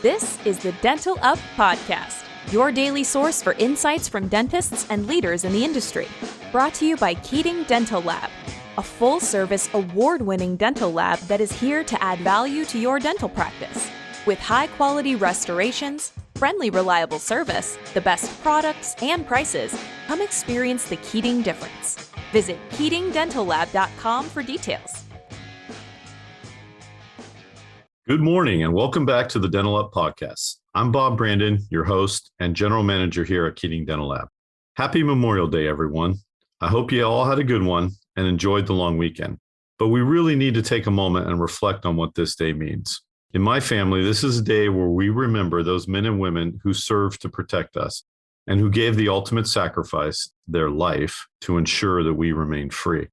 This is the Dental Up Podcast, your daily source for insights from dentists and leaders in the industry. Brought to you by Keating Dental Lab, a full-service, award-winning dental lab that is here to add value to your dental practice. With high-quality restorations, friendly, reliable service, the best products and prices, come experience the Keating difference. Visit KeatingDentalLab.com for details. Good morning and welcome back to the Dental Up Podcast. I'm Bob Brandon, your host and general manager here at Keating Dental Lab. Happy Memorial Day, everyone. I hope you all had a good one and enjoyed the long weekend. But we really need to take a moment and reflect on what this day means. In my family, this is a day where we remember those men and women who served to protect us and who gave the ultimate sacrifice, their life, to ensure that we remain free.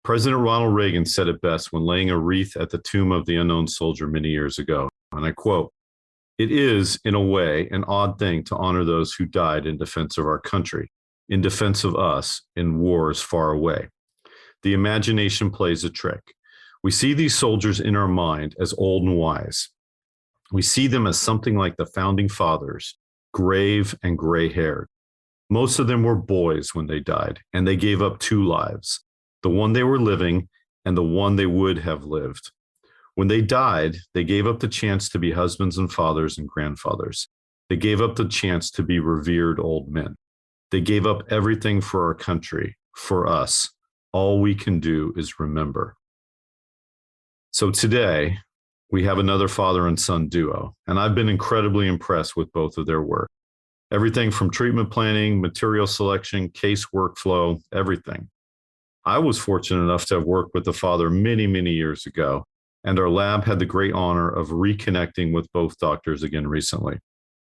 President Ronald Reagan said it best when laying a wreath at the tomb of the unknown soldier many years ago, and I quote, "It is, in a way, an odd thing to honor those who died in defense of our country, in defense of us, in wars far away. The imagination plays a trick. We see these soldiers in our mind as old and wise. We see them as something like the founding fathers, grave and gray-haired. Most of them were boys when they died, and they gave up two lives, the one they were living and the one they would have lived. When they died, they gave up the chance to be husbands and fathers and grandfathers. They gave up the chance to be revered old men. They gave up everything for our country, for us. All we can do is remember." So today, we have another father and son duo, and I've been incredibly impressed with both of their work. Everything from treatment planning, material selection, case workflow, everything. I was fortunate enough to have worked with the father many, many years ago, and our lab had the great honor of reconnecting with both doctors again recently.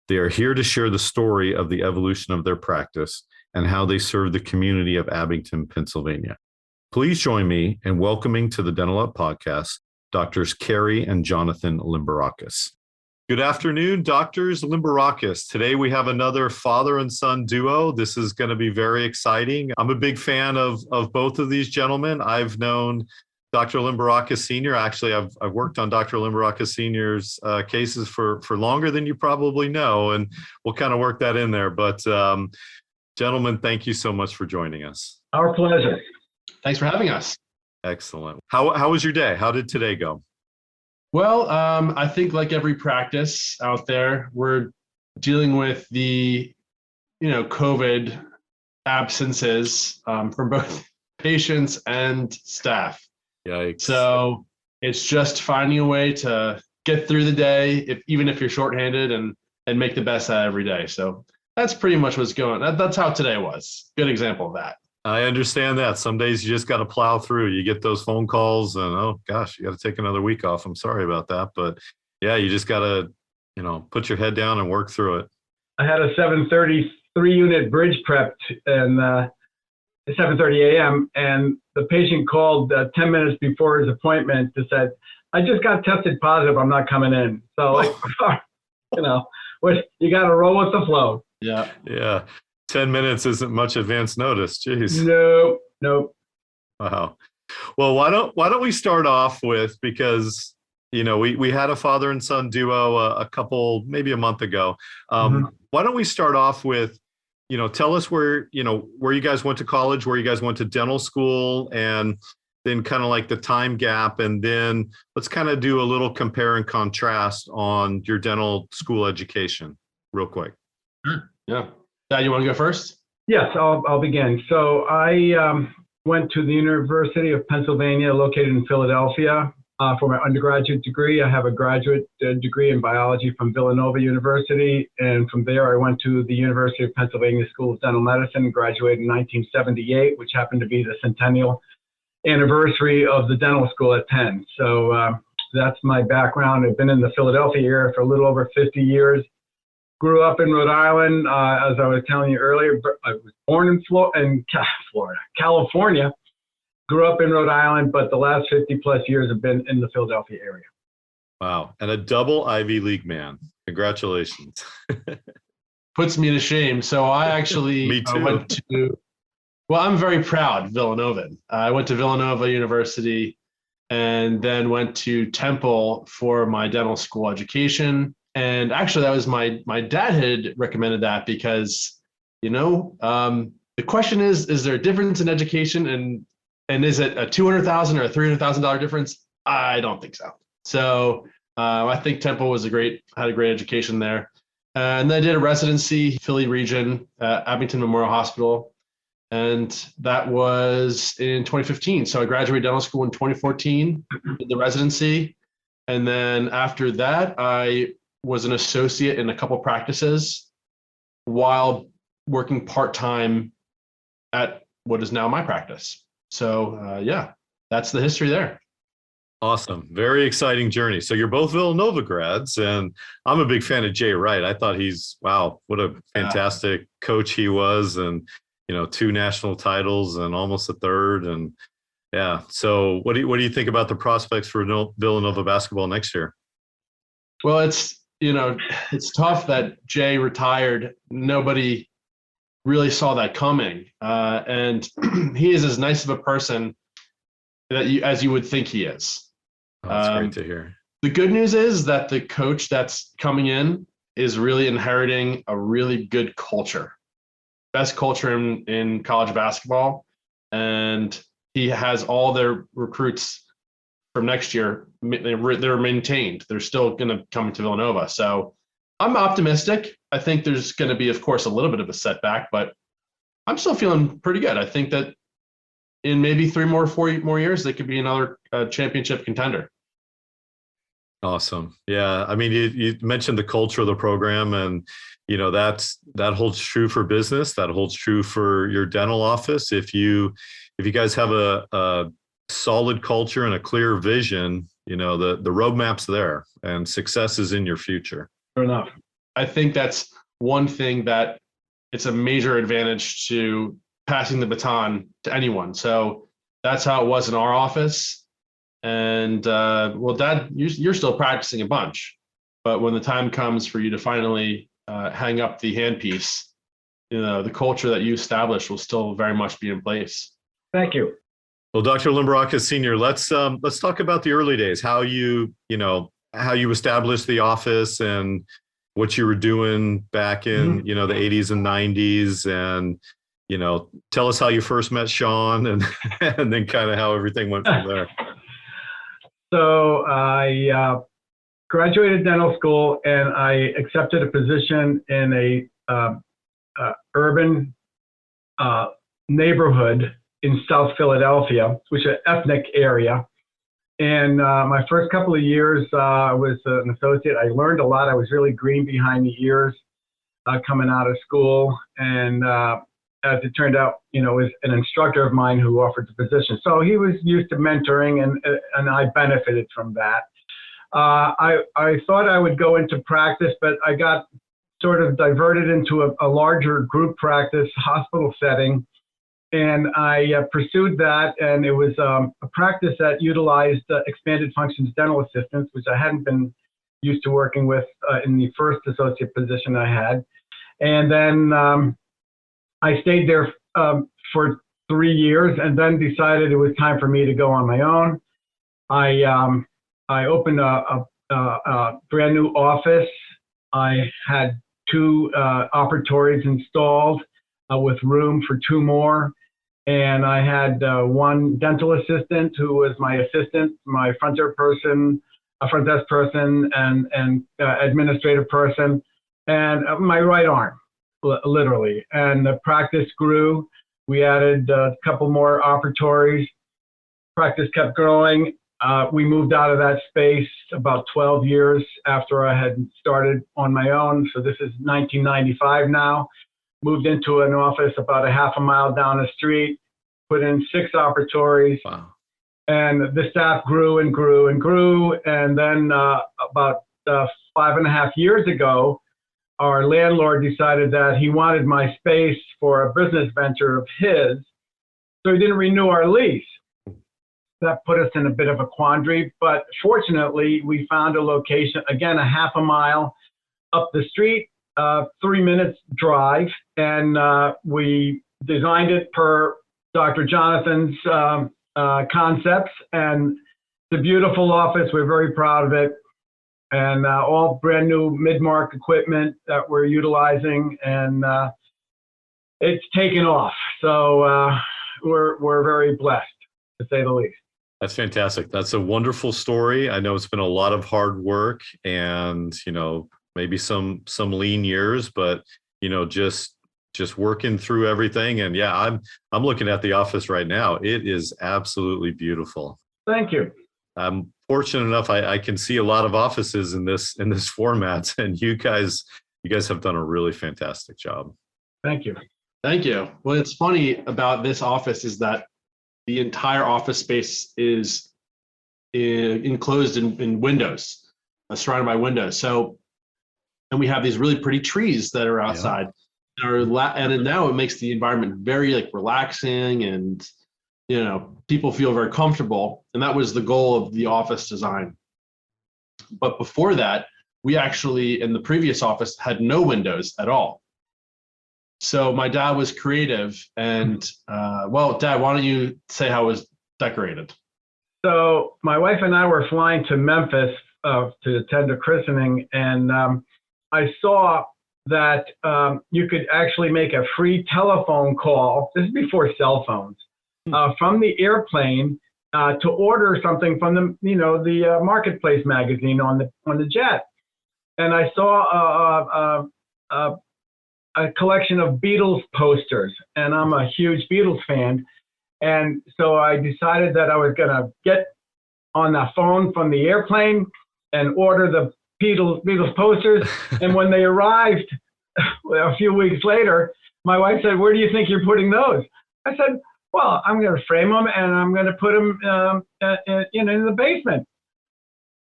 They are here to share the story of the evolution of their practice and how they serve the community of Abington, Pennsylvania. Please join me in welcoming to the Dental Up Podcast, Doctors Cary and Jonathan Limberakis. Good afternoon, Doctors Limberakis. Today we have another father and son duo. This is going to be very exciting. I'm a big fan of both of these gentlemen. I've known Dr. Limberakis Sr. Actually, I've worked on Dr. Limberakis Sr.'s cases for longer than you probably know, and we'll kind of work that in there. But gentlemen, thank you so much for joining us. Our pleasure. Thanks for having us. Excellent. How was your day? How did today go? Well, I think like every practice out there, we're dealing with the, COVID absences from both patients and staff. Yikes. So it's just finding a way to get through the day, even if you're shorthanded, and make the best out of every day. So that's pretty much what's going on. That's how today was. Good example of that. I understand that. Some days you just got to plow through. You get those phone calls and, oh gosh, you got to take another week off. I'm sorry about that. But yeah, you just got to, put your head down and work through it. I had a 7:33 unit bridge prepped and 7:30 a.m. and the patient called 10 minutes before his appointment to said, "I just got tested positive. I'm not coming in." So, you got to roll with the flow. Yeah. Yeah. 10 minutes isn't much advance notice. Jeez. Nope. Wow. Well, why don't we start off with, because we had a father and son duo maybe a month ago. Why don't we start off with, tell us where you guys went to college, where you guys went to dental school, and then kind of like the time gap, and then let's kind of do a little compare and contrast on your dental school education real quick. Sure. Yeah. Dad, you want to go first? Yes, I'll begin. So I went to the University of Pennsylvania, located in Philadelphia, for my undergraduate degree. I have a graduate degree in biology from Villanova University, and from there I went to the University of Pennsylvania School of Dental Medicine, graduated in 1978, which happened to be the centennial anniversary of the dental school at Penn. So that's my background. I've been in the Philadelphia area for a little over 50 years. Grew up in Rhode Island, as I was telling you earlier. I was born in California. Grew up in Rhode Island, but the last 50 plus years have been in the Philadelphia area. Wow. And a double Ivy League man. Congratulations. Puts me to shame. So I actually Me too. went to, I'm very proud Villanovan. I went to Villanova University and then went to Temple for my dental school education. And actually, that was my dad had recommended that because, the question is there a difference in education and is it a $200,000 or a $300,000 difference? I don't think so. So I think Temple had a great education there. And then I did a residency, Philly region, Abington Memorial Hospital. And that was in 2015. So I graduated dental school in 2014, did the residency. And then after that, I was an associate in a couple practices while working part-time at what is now my practice. So that's the history there. Awesome. Very exciting journey. So you're both Villanova grads, and I'm a big fan of Jay Wright. I thought wow, what a fantastic coach he was. And, 2 national titles and almost a third. And yeah. So what do you think about the prospects for Villanova basketball next year? Well, it's tough that Jay retired. Nobody really saw that coming. And he is as nice of a person as you would think he is. Oh, that's great to hear. The good news is that the coach that's coming in is really inheriting a really good culture, best culture in college basketball. And he has all their recruits from next year. They're maintained. They're still going to come to Villanova. So I'm optimistic. I think there's going to be, of course, a little bit of a setback, but I'm still feeling pretty good. I think that in maybe 4 more years, they could be another championship contender. Awesome. Yeah. I mean, you mentioned the culture of the program, and, that holds true for business. That holds true for your dental office. If you guys have a solid culture and a clear vision, the roadmap's there and success is in your future. Fair enough. I think that's one thing that it's a major advantage to passing the baton to anyone. So that's how it was in our office. And Dad, you're still practicing a bunch, but when the time comes for you to finally hang up the handpiece, the culture that you established will still very much be in place. Thank you. Well, Dr. Limberakis Sr., let's talk about the early days, how you established the office and what you were doing back in, the 80s and 90s, and, tell us how you first met Sean and then kind of how everything went from there. So I graduated dental school and I accepted a position in a urban neighborhood in South Philadelphia, which is an ethnic area. And my first couple of years, I was an associate. I learned a lot. I was really green behind the ears coming out of school. And as it turned out, it was an instructor of mine who offered the position. So he was used to mentoring, and I benefited from that. I thought I would go into practice, but I got sort of diverted into a larger group practice hospital setting. And I pursued that, and it was a practice that utilized expanded functions dental assistants, which I hadn't been used to working with in the first associate position I had. And then I stayed there for 3 years, and then decided it was time for me to go on my own. I opened a brand new office. I had 2 operatories installed with room for 2 more. And I had 1 dental assistant who was my assistant, my front desk person, and administrative person, and my right arm, literally. And the practice grew. We added a couple more operatories. Practice kept growing. We moved out of that space about 12 years after I had started on my own. So this is 1995 now. Moved into an office about a half a mile down the street, put in 6 operatories. Wow. And the staff grew and grew and grew. And then about 5.5 years ago, our landlord decided that he wanted my space for a business venture of his. So he didn't renew our lease. That put us in a bit of a quandary. But fortunately, we found a location, again, a half a mile up the street, 3 minutes drive. And we designed it per Dr. Jonathan's concepts, and it's a beautiful office. We're very proud of it. and all brand new mid-mark equipment that we're utilizing, and it's taken off. So we're very blessed, to say the least. That's fantastic. That's a wonderful story. I know it's been a lot of hard work and, maybe some lean years, but, just working through everything. And yeah, I'm looking at the office right now. It is absolutely beautiful. Thank you. I'm fortunate enough. I can see a lot of offices in this format, and you guys have done a really fantastic job. Thank you. Thank you. What's funny about this office is that the entire office space is enclosed in windows, surrounded by windows. So, and we have these really pretty trees that are outside. Yeah. And now it makes the environment very relaxing, and people feel very comfortable. And that was the goal of the office design. But before that, we actually, in the previous office, had no windows at all. So my dad was creative, and Dad, why don't you say how it was decorated? So my wife and I were flying to Memphis to attend a christening, and I saw that you could actually make a free telephone call. This is before cell phones, from the airplane to order something from the Marketplace magazine on the jet, and I saw a collection of Beatles posters, and I'm a huge Beatles fan. And so I decided that I was going to get on the phone from the airplane and order the Beatles posters. And when they arrived a few weeks later, my wife said, "Where do you think you're putting those?" I said, "Well, I'm going to frame them and I'm going to put them in the basement."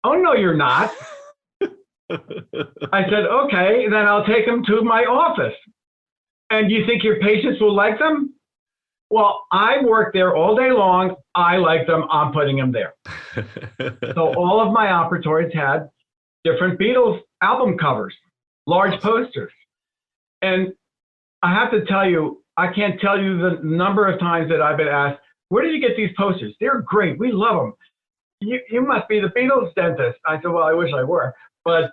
"Oh, no, you're not." I said, "Okay, then I'll take them to my office." "And you think your patients will like them?" "Well, I work there all day long. I like them. I'm putting them there." So all of my operatories had different Beatles album covers, large posters. And I have to tell you, I can't tell you the number of times that I've been asked, "Where do you get these posters? They're great. We love them. You must be the Beatles dentist." I said, "Well, I wish I were." But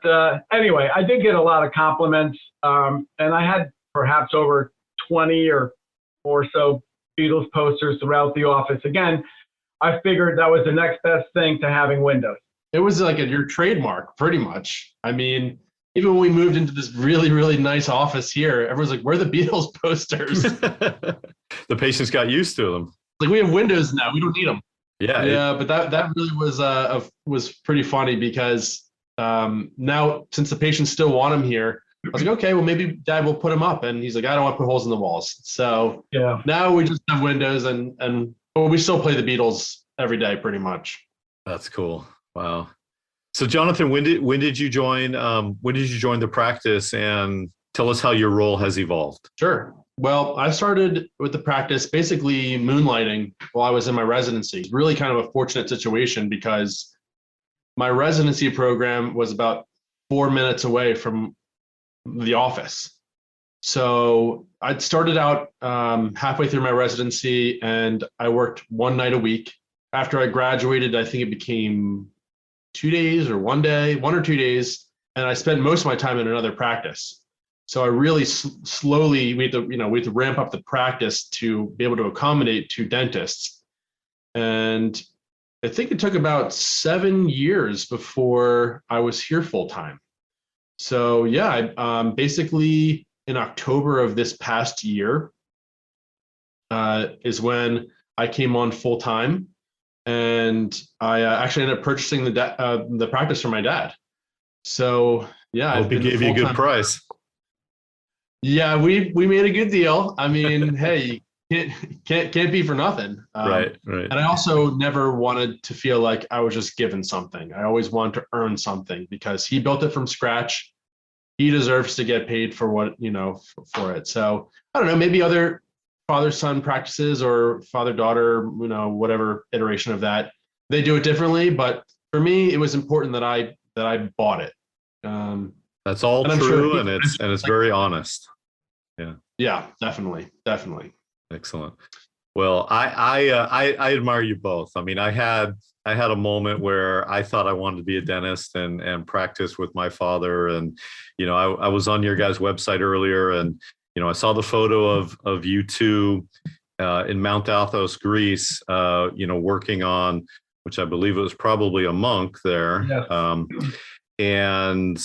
anyway, I did get a lot of compliments, and I had perhaps over 20 or so Beatles posters throughout the office. Again, I figured that was the next best thing to having windows. It was like your trademark, pretty much. I mean, even when we moved into this really, really nice office here, everyone's like, "Where are the Beatles posters?" The patients got used to them. Like, we have windows now. We don't need them. Yeah. But that really was pretty funny, because now, since the patients still want them here, I was like, "Okay, well, maybe Dad will put them up." And he's like, "I don't want to put holes in the walls." So yeah, now we just have windows, but we still play the Beatles every day, pretty much. That's cool. Wow. So Jonathan, when did you join the practice, and tell us how your role has evolved? Sure. Well, I started with the practice basically moonlighting while I was in my residency. Really kind of a fortunate situation, because my residency program was about 4 minutes away from the office. So I'd started out halfway through my residency, and I worked one night a week. After I graduated, I think it became 2 days or 1 day, 1 or 2 days, and I spent most of my time in another practice. So I really slowly, we had to ramp up the practice to be able to accommodate 2 dentists. And I think it took about 7 years before I was here full time. So yeah, basically in October of this past year is when I came on full time, and I actually ended up purchasing the practice from my dad. So yeah, I hope he gave you a good price. Yeah, we made a good deal. I mean, hey, can't be for nothing. Right. And I also never wanted to feel like I was just given something. I always wanted to earn something, because he built it from scratch. He deserves to get paid for what, for it. So I don't know, maybe other father-son practices or father-daughter, whatever iteration of that, they do it differently. But for me, it was important that I bought it. That's all true, and it's very honest. Yeah. Yeah, definitely. Excellent. Well, I admire you both. I mean, I had a moment where I thought I wanted to be a dentist and practice with my father. And, I was on your guys' website earlier, and, I saw the photo of you two in Mount Athos, Greece, working on, which I believe it was probably a monk there. Yes. And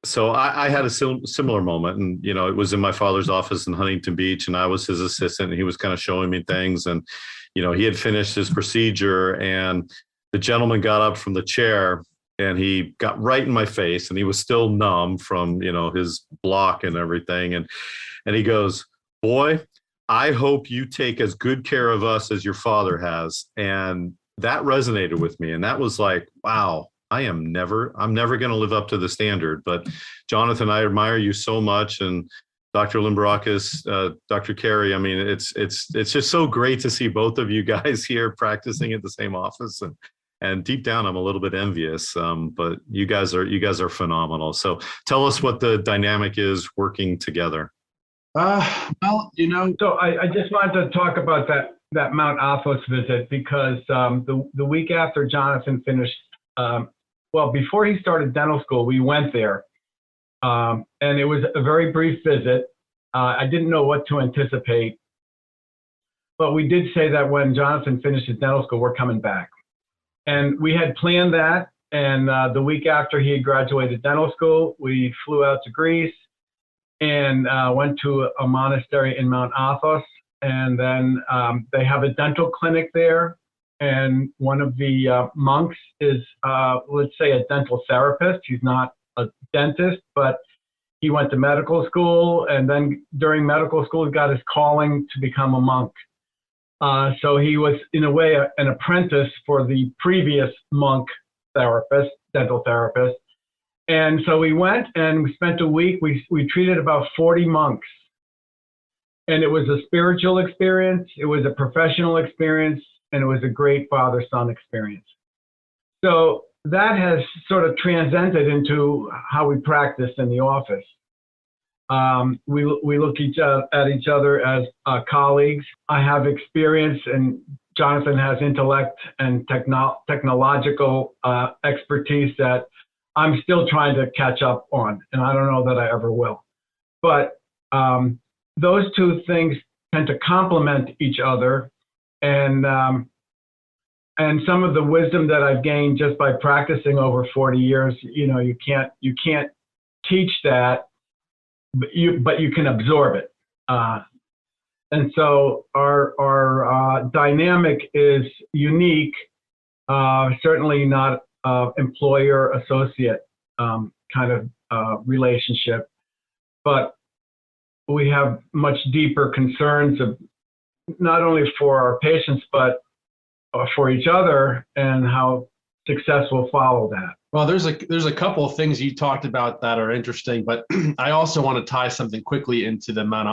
so I had a similar moment, and it was in my father's office in Huntington Beach, and I was his assistant, and he was kind of showing me things, and he had finished his procedure, and the gentleman got up from the chair, and he got right in my face, and he was still numb from his block and everything, and he goes, "Boy, I hope you take as good care of us as your father has," and that resonated with me, and that was like, wow. I'm never going to live up to the standard. But Jonathan, I admire you so much, and Dr. Limberakis, Dr. Cary. I mean, it's just so great to see both of you guys here practicing at the same office, and deep down, I'm a little bit envious. But you guys are phenomenal. So tell us what the dynamic is working together. So I just wanted to talk about that Mount Athos visit, because the week after Jonathan finished. Before he started dental school, we went there, and it was a very brief visit. I didn't know what to anticipate, but we did say that when Jonathan finished his dental school, we're coming back. And we had planned that, and the week after he had graduated dental school, we flew out to Greece and went to a monastery in Mount Athos, and then they have a dental clinic there. And one of the monks is, let's say, a dental therapist. He's not a dentist, but he went to medical school. And then during medical school, he got his calling to become a monk. So he was, in a way, an apprentice for the previous monk therapist, dental therapist. And so we went and we spent a week. We treated about 40 monks. And it was a spiritual experience. It was a professional experience. And it was a great father-son experience. So that has sort of transcended into how we practice in the office. We look at each other as colleagues. I have experience, and Jonathan has intellect and technological expertise that I'm still trying to catch up on, and I don't know that I ever will. But those two things tend to complement each other. And some of the wisdom that I've gained just by practicing over 40 years, you can't teach that, but you can absorb it. And so our dynamic is unique, certainly not employer-associate kind of relationship, but we have much deeper concerns of not only for our patients, but for each other, and how success will follow that. Well, there's a couple of things you talked about that are interesting, but I also want to tie something quickly into the Mount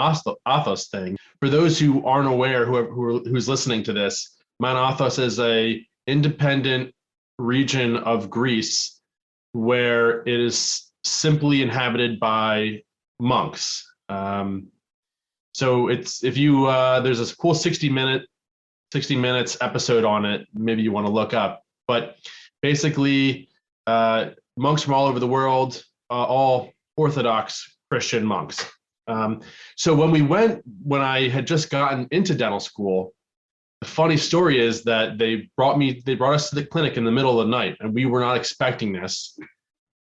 Athos thing. For those who aren't aware, who's listening to this, Mount Athos is a independent region of Greece where it is simply inhabited by monks. So there's a cool 60 minutes episode on it. Maybe you want to look up, but basically monks from all over the world, all Orthodox Christian monks. So when I had just gotten into dental school, the funny story is that they brought us to the clinic in the middle of the night, and we were not expecting this.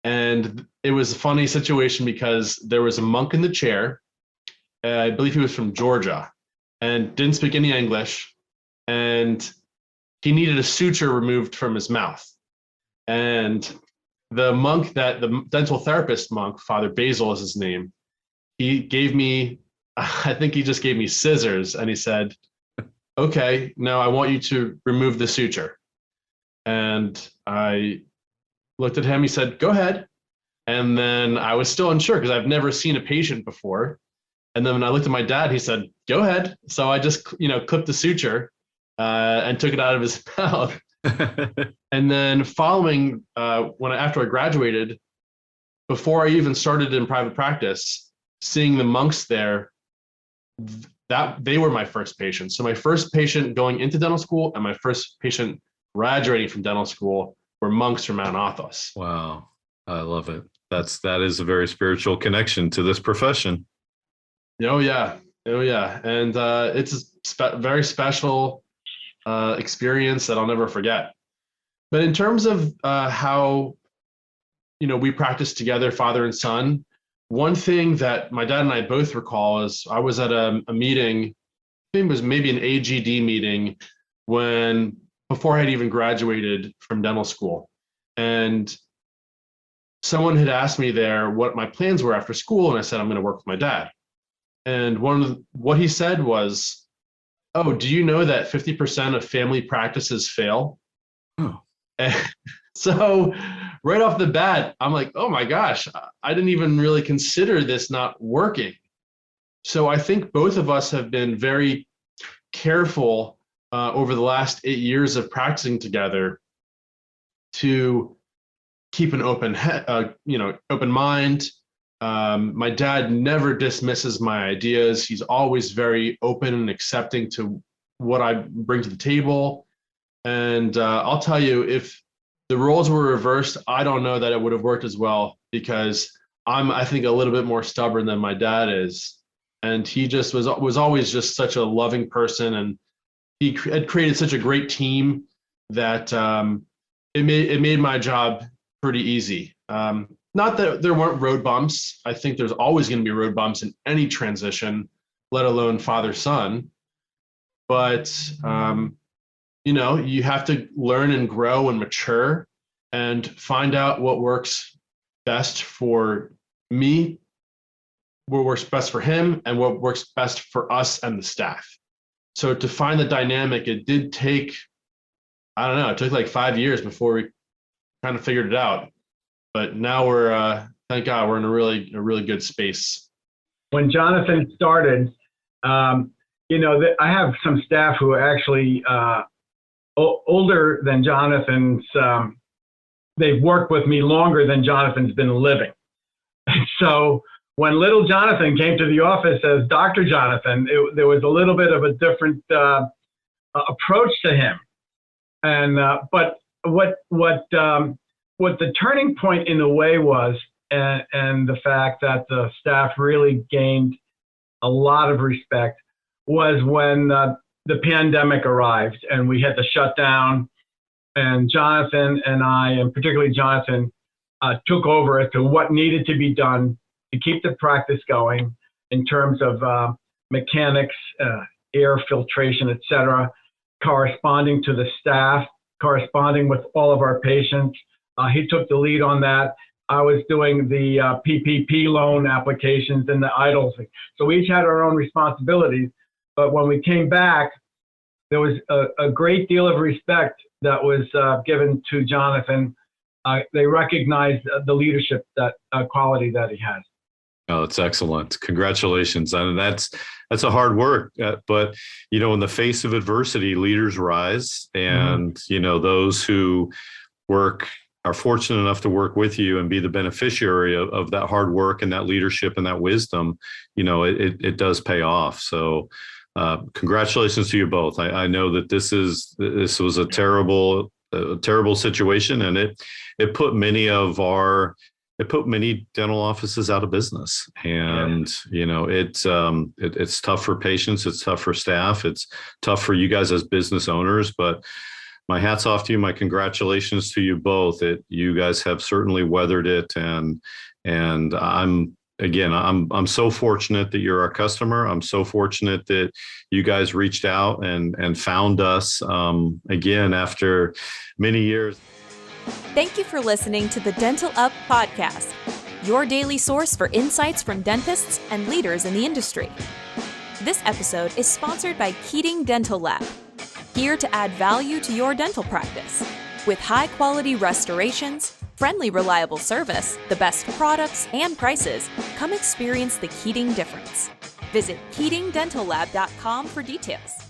And it was a funny situation because there was a monk in the chair. I believe he was from Georgia and didn't speak any English. And he needed a suture removed from his mouth. And the dental therapist monk, Father Basil is his name, I think he just gave me scissors, and he said, "Okay, now I want you to remove the suture." And I looked at him, he said, "Go ahead." And then I was still unsure because I've never seen a patient before. And then when I looked at my dad, he said, "Go ahead." So I just, clipped the suture and took it out of his mouth. And then after I graduated, before I even started in private practice, seeing the monks there, that they were my first patient. So my first patient going into dental school and my first patient graduating from dental school were monks from Mount Athos. Wow. I love it. That is a very spiritual connection to this profession. Oh yeah. And it's a very special experience that I'll never forget. But in terms of how, we practice together, father and son, one thing that my dad and I both recall is I was at a meeting, I think it was maybe an AGD meeting before I had even graduated from dental school. And someone had asked me there what my plans were after school. And I said, I'm going to work with my dad. And what he said was, oh, do you know that 50% of family practices fail? Oh. And so right off the bat, I'm like, oh my gosh, I didn't even really consider this not working. So I think both of us have been very careful over the last 8 years of practicing together to keep an open mind. My dad never dismisses my ideas. He's always very open and accepting to what I bring to the table. And I'll tell you, if the roles were reversed, I don't know that it would have worked as well, because I think, a little bit more stubborn than my dad is. And he just was always just such a loving person. And he had created such a great team that it made my job pretty easy. Not that there weren't road bumps. I think there's always going to be road bumps in any transition, let alone father-son. But you have to learn and grow and mature and find out what works best for me, what works best for him, and what works best for us and the staff. So to find the dynamic, it did take, it took like 5 years before we kind of figured it out. But now thank God, we're in a really good space. When Jonathan started, I have some staff who are actually older than Jonathan's. They've worked with me longer than Jonathan's been living. And so when little Jonathan came to the office as Dr. Jonathan, there was a little bit of a different approach to him. And but what the turning point in a way was, and the fact that the staff really gained a lot of respect, was when the pandemic arrived and we had to shut down, and Jonathan and I, and particularly Jonathan, took over as to what needed to be done to keep the practice going in terms of mechanics, air filtration, etc., corresponding to the staff, corresponding with all of our patients. He took the lead on that. I was doing the PPP loan applications and the IDLs. So we each had our own responsibilities. But when we came back, there was a great deal of respect that was given to Jonathan. They recognized the leadership, that quality that he has. Oh, it's excellent. Congratulations. And that's a hard work, but in the face of adversity, leaders rise, and those who are fortunate enough to work with you and be the beneficiary of that hard work and that leadership and that wisdom, it does pay off. So congratulations to you both. I know that this was a terrible situation, and it put many dental offices out of business. And, it's tough for patients. It's tough for staff. It's tough for you guys as business owners, but my hat's off to you. My congratulations to you both. You guys have certainly weathered it. And I'm so fortunate that you're our customer. I'm so fortunate that you guys reached out and found us again after many years. Thank you for listening to the Dental Up podcast, your daily source for insights from dentists and leaders in the industry. This episode is sponsored by Keating Dental Lab, here to add value to your dental practice. With high-quality restorations, friendly, reliable service, the best products and prices, come experience the Keating difference. Visit KeatingDentalLab.com for details.